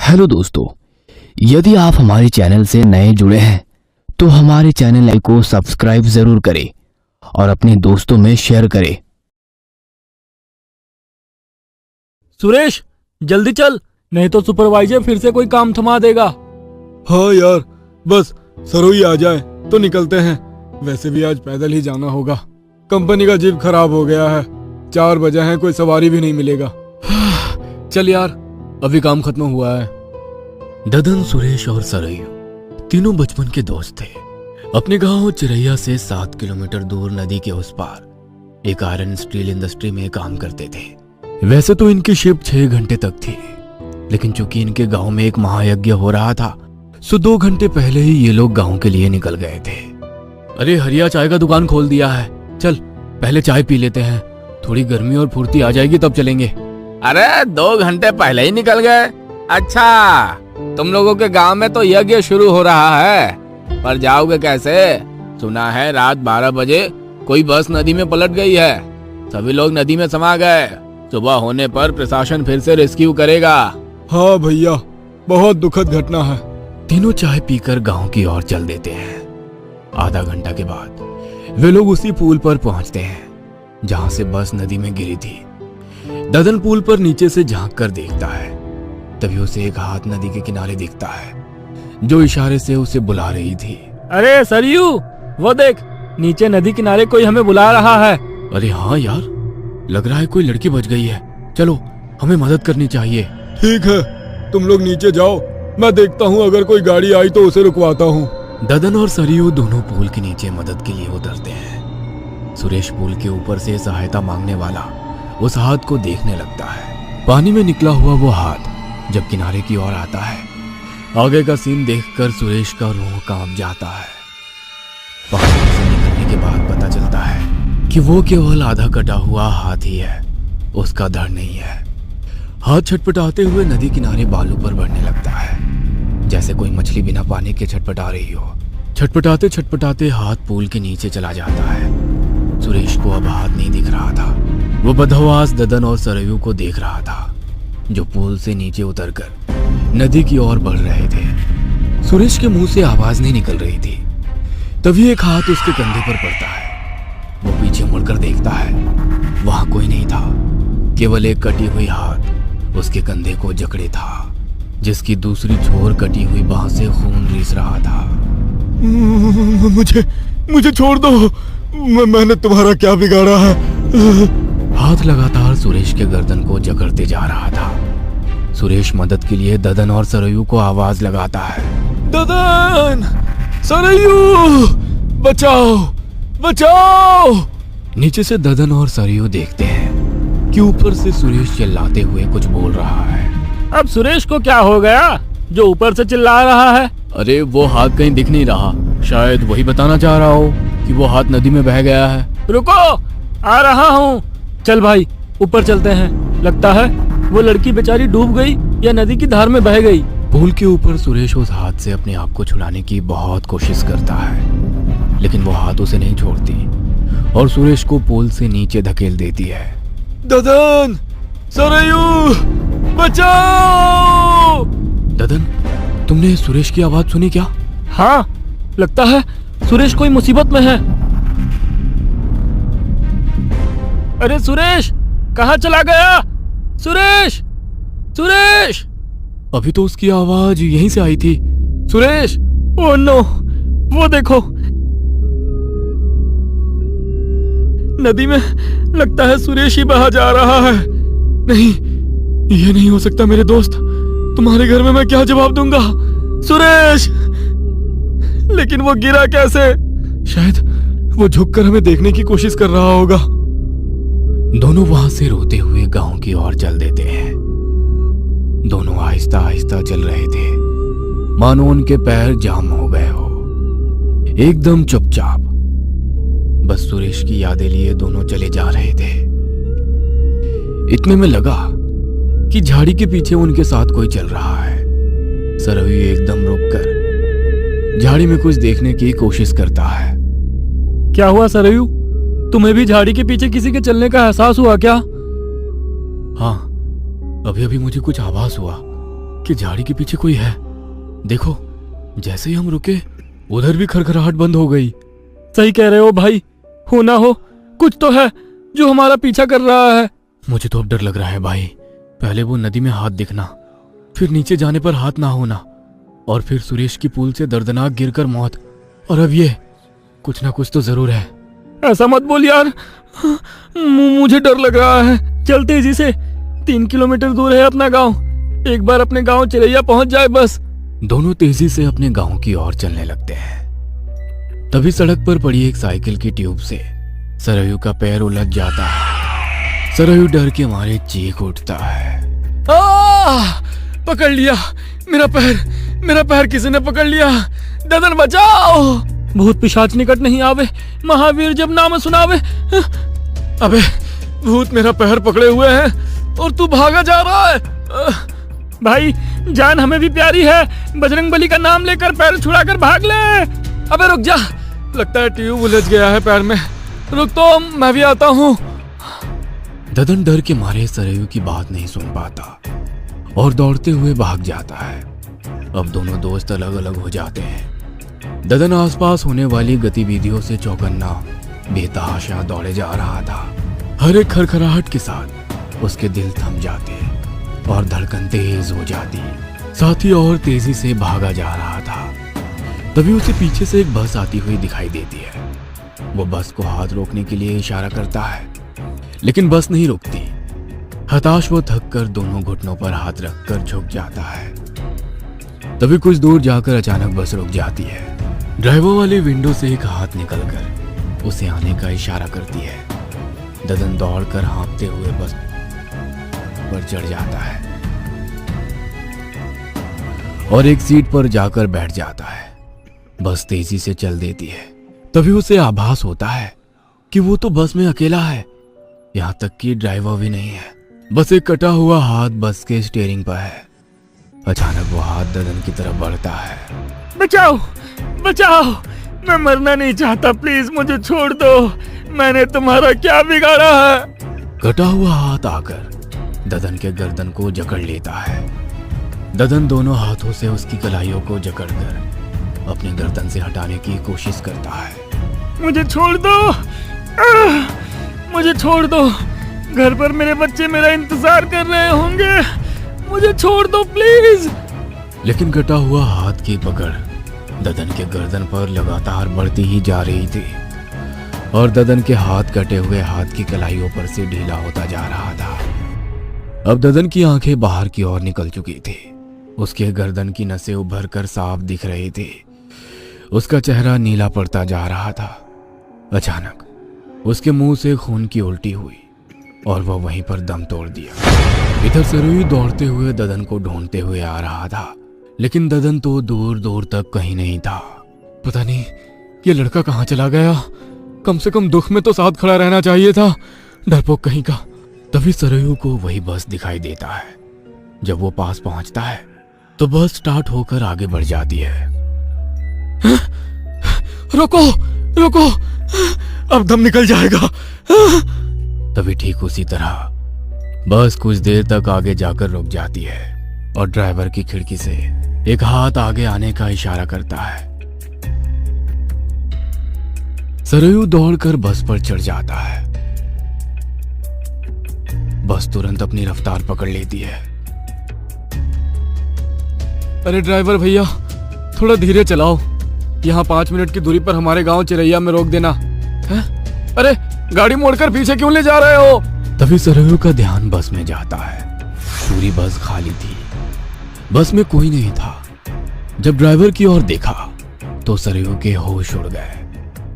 Hello दोस्तों, यदि आप हमारे चैनल से नए जुड़े हैं तो हमारे चैनल को सब्सक्राइब जरूर करें और अपने दोस्तों में शेयर करें। सुरेश, जल्दी चल, नहीं तो सुपरवाइजर फिर से कोई काम थमा देगा। हाँ यार, बस सरोई आ जाए तो निकलते हैं। वैसे भी आज पैदल ही जाना होगा। कंपनी का जीप खराब हो गया है। 4 बजे हैं, कोई सवारी भी नहीं मिलेगा। चल यार, अभी काम खत्म हुआ है। ददन, सुरेश और सरयू तीनों बचपन के दोस्त थे। अपने गांव चिरैया से 7 किलोमीटर दूर नदी के उस पार एक आयरन स्टील इंडस्ट्री में काम करते थे। वैसे तो इनकी शिफ्ट 6 घंटे तक थी, लेकिन चूंकि इनके गांव में एक महायज्ञ हो रहा था, सो 2 घंटे पहले ही ये लोग गांव के लिए निकल गए थे। अरे हरिया चाय का दुकान खोल दिया है, चल पहले चाय पी लेते हैं, थोड़ी गर्मी और फुर्ती आ जाएगी तब चलेंगे। अरे 2 घंटे पहले ही निकल गए? अच्छा, तुम लोगों के गांव में तो यज्ञ शुरू हो रहा है, पर जाओगे कैसे? सुना है रात 12 बजे कोई बस नदी में पलट गई है। सभी लोग नदी में समा गए। सुबह होने पर प्रशासन फिर से रेस्क्यू करेगा। हाँ भैया, बहुत दुखद घटना है। तीनों चाय पीकर गांव की ओर चल देते हैं। आधा घंटा के बाद वे लोग उसी पुल पर पहुंचते हैं जहां से बस नदी में गिरी थी। ददन पुल पर नीचे से झांक कर देखता है, तभी उसे एक हाथ नदी के किनारे दिखता है जो इशारे से उसे बुला रही थी। अरे सरयू, वो देख, नीचे नदी किनारे कोई हमें बुला रहा है। अरे हाँ यार, लग रहा है कोई लड़की बच गई है। चलो, हमें मदद करनी चाहिए। ठीक है, तुम लोग नीचे जाओ, मैं देखता हूँ अगर कोई गाड़ी आई तो उसे रुकवाता हूँ। ददन और सरयू दोनों पुल के नीचे मदद के लिए उतरते हैं। सुरेश पुल के ऊपर से सहायता मांगने वाला उस हाथ को देखने लगता है। पानी में निकला हुआ वो हाथ जब किनारे की ओर आता है, आगे का सीन देखकर सुरेश का रूह कांप जाता है। पानी से निकलने के बाद पता चलता है कि वो केवल आधा कटा हुआ हाथ ही है, उसका धड़ नहीं है। हाथ छटपटाते हुए नदी किनारे बालू पर बढ़ने लगता है, जैसे कोई मछली बिना पानी के छटपटा रही हो। छटपटाते छटपटाते हाथ पुल के नीचे चला जाता है। सुरेश को अब हाथ नहीं दिख रहा था। वो बदहवास ददन और सरयू को देख रहा था, जो पुल से नीचे उतरकर नदी की ओर बढ़ रहे थे। सुरेश के मुंह से आवाज नहीं निकल रही थी। तभी एक हाथ उसके कंधे पर पड़ता है। वो पीछे मुड़कर देखता है, वहां कोई नहीं था, केवल एक कटी हुई हाथ उसके कंधे को जकड़े था, जिसकी दूसरी छोर कटी हुई बांह से खून रिस रहा था। मुझे छोड़ दो, मैंने तुम्हारा क्या बिगाड़ा है? हाथ लगातार सुरेश के गर्दन को जकड़ते जा रहा था। सुरेश मदद के लिए ददन और सरयू को आवाज लगाता है। ददन, सरयू, बचाओ, बचाओ। नीचे से ददन और सरयू देखते हैं कि ऊपर से सुरेश चिल्लाते हुए कुछ बोल रहा है। अब सुरेश को क्या हो गया जो ऊपर से चिल्ला रहा है? अरे वो हाथ कहीं दिख नहीं रहा, शायद वही बताना चाह रहा हो कि वो हाथ नदी में बह गया है। रुको, आ रहा हूँ। चल भाई, ऊपर चलते हैं। लगता है वो लड़की बेचारी डूब गई या नदी की धार में बह गई। पुल के ऊपर सुरेश उस हाथ से अपने आप को छुड़ाने की बहुत कोशिश करता है, लेकिन वो हाथ उसे नहीं छोड़ती और सुरेश को पुल से नीचे धकेल देती है। ददन, सरयू, बचाओ। ददन, तुमने सुरेश की आवाज सुनी क्या? हाँ, लगता है सुरेश कोई मुसीबत में है। अरे सुरेश, कहाँ चला गया? सुरेश, सुरेश! अभी तो उसकी आवाज यहीं से आई थी। सुरेश! ओह नो, वो देखो, नदी में लगता है सुरेश ही बहा जा रहा है। नहीं, ये नहीं हो सकता मेरे दोस्त। तुम्हारे घर में मैं क्या जवाब दूंगा? सुरेश! लेकिन वो गिरा कैसे? शायद वो झुककर हमें देखने की कोशिश कर रहा होगा। दोनों वहां से रोते हुए गांव की ओर चल देते हैं। दोनों आहिस्ता आहिस्ता चल रहे थे, मानो उनके पैर जाम हो गए हो, एकदम चुपचाप। बस सुरेश की यादें लिए दोनों चले जा रहे थे। इतने में लगा कि झाड़ी के पीछे उनके साथ कोई चल रहा है। सरयू एकदम रुककर झाड़ी में कुछ देखने की कोशिश करता है। क्या हुआ सरयू, तुम्हें भी झाड़ी के पीछे किसी के चलने का एहसास हुआ क्या? हाँ, अभी अभी मुझे कुछ आभास हुआ कि झाड़ी के पीछे कोई है। देखो, जैसे ही हम रुके उधर भी खरखराहट बंद हो गई। सही कह रहे हो भाई, हो ना हो कुछ तो है जो हमारा पीछा कर रहा है। मुझे तो अब डर लग रहा है भाई। पहले वो नदी में हाथ दिखना, फिर नीचे जाने पर हाथ ना होना, और फिर सुरेश की पुल से दर्दनाक गिरकर मौत, और अब ये कुछ ना कुछ तो जरूर है। ऐसा मत बोल यार, मुझे डर लग रहा है। चल तेजी से, 3 किलोमीटर दूर है अपना गांव। एक बार अपने गांव चिरैया पहुंच जाए बस। दोनों तेजी से अपने गांव की ओर चलने लगते हैं। तभी सड़क पर पड़ी एक साइकिल की ट्यूब से सरयू का पैर उलझ जाता है। सरयू डर के मारे चीख उठता है। पकड़ लिया, मेरा पैर किसी ने पकड़ लिया। ददन बचाओ। भूत पिशाच निकट नहीं आवे, महावीर जब नाम सुनावे। अबे भूत मेरा पैर पकड़े हुए हैं और तू भागा जा रहा है। भाई जान हमें भी प्यारी है, बजरंग बली का नाम लेकर पैर छुड़ाकर भाग ले। अबे रुक जा, लगता है ट्यूब उलझ गया है पैर में। रुक तो मैं भी आता हूँ। ददन डर के मारे सरयू की बात नहीं सुन पाता और दौड़ते हुए भाग जाता है। अब दोनों दोस्त अलग अलग हो जाते हैं। ददन आसपास होने वाली गतिविधियों से चौकन्ना बेतहाशा दौड़े जा रहा था। हर एक खरखराहट के साथ उसके दिल थम जाते और धड़कन तेज हो जाती, साथ ही और तेजी से भागा जा रहा था। तभी उसे पीछे से एक बस आती हुई दिखाई देती है। वो बस को हाथ रोकने के लिए इशारा करता है, लेकिन बस नहीं रुकती। हताश वो थक कर दोनों घुटनों पर हाथ रखकर झुक जाता है। तभी कुछ दूर जाकर अचानक बस रुक जाती है। ड्राइवर वाली विंडो से एक हाथ निकलकर उसे आने का इशारा करती है। ददन दौड़कर हाँफते हुए बस पर चढ़ जाता है और एक सीट पर जाकर बैठ जाता है। बस तेजी से चल देती है। तभी उसे आभास होता है कि वो तो बस में अकेला है, यहाँ तक कि ड्राइवर भी नहीं है। बस एक कटा हुआ हाथ बस के स्टीयरिंग पर है। अचानक वो हाथ ददन की तरफ बढ़ता है। बचाओ बचाओ, मैं मरना नहीं चाहता, प्लीज मुझे छोड़ दो। मैंने तुम्हारा क्या बिगाड़ा है। कटा हुआ हाथ आकर ददन के गर्दन को जकड़ लेता है। ददन दोनों हाथों से उसकी कलाइयों को जकड़कर अपनी गर्दन से हटाने की कोशिश करता है। मुझे छोड़ दो, मुझे छोड़ दो। घर पर मेरे बच्चे मेरा इंतजार कर रहे होंगे। मुझे छोड़ दो प्लीज। लेकिन कटा हुआ हाथ की पकड़ ददन के गर्दन पर लगातार बढ़ती ही जा रही थी और ददन के हाथ कटे हुए हाथ की कलाइयों पर से ढीला होता जा रहा था। अब ददन की आंखें बाहर की ओर निकल चुकी थी। उसके गर्दन की नसें उभर कर साफ दिख रही थी। उसका चेहरा नीला पड़ता जा रहा था। अचानक उसके मुंह से खून की उल्टी हुई और वह वहीं पर दम तोड़ दिया। इधर सरयू दौड़ते हुए ददन को ढूंढते हुए आ रहा था, लेकिन ददन तो दूर दूर तक कहीं नहीं था। पता नहीं ये लड़का कहाँ चला गया। कम से कम दुख में तो साथ खड़ा रहना चाहिए था, डरपोक कहीं का। तभी सरयू को वही बस दिखाई देता है। जब वो पास पहुंचता है तो बस स्टार्ट होकर आगे बढ़ जाती है। रुको रुको, अब दम निकल जाएगा। तभी ठीक उसी तरह बस कुछ देर तक आगे जाकर रुक जाती है और ड्राइवर की खिड़की से एक हाथ आगे आने का इशारा करता है। सरयू दौड़कर बस पर चढ़ जाता है। बस तुरंत अपनी रफ्तार पकड़ लेती है। अरे ड्राइवर भैया, थोड़ा धीरे चलाओ। यहाँ 5 मिनट की दूरी पर हमारे गांव चिरैया में रोक देना है। अरे गाड़ी मोड़कर पीछे क्यों ले जा रहे हो। तभी सरयू का ध्यान बस में जाता है। पूरी बस खाली थी, बस में कोई नहीं था। जब ड्राइवर की ओर देखा तो सरयू के होश उड़ गए।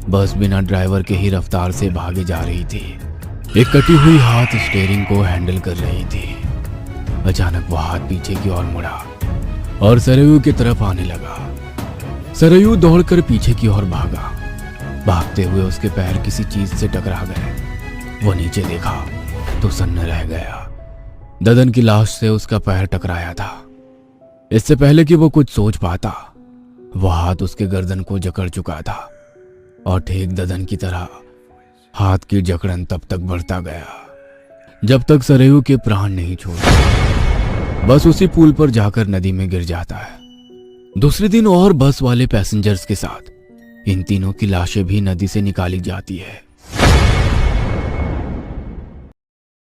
बस बिना ड्राइवर के ही रफ्तार से भागी जा रही थी। एक कटी हुई हाथ स्टीयरिंग को हैंडल कर रही थी। अचानक वह हाथ पीछे की ओर मुड़ा और सरयू की तरफ आने लगा। सरयू दौड़कर पीछे की ओर भागा। भागते हुए उसके पैर किसी चीज से टकरा गए। वो नीचे देखा तो सन्न रह गया। ददन की लाश से उसका पैर टकराया था। इससे पहले कि वो कुछ सोच पाता, वह हाथ उसके गर्दन को जकड़ चुका था और ठीक ददन की तरह हाथ की जकड़न तब तक बढ़ता गया जब तक सरयू के प्राण नहीं छोड़े। बस उसी पुल पर जाकर नदी में गिर जाता है। दूसरे दिन और बस वाले पैसेंजर्स के साथ इन तीनों की लाशें भी नदी से निकाली जाती है।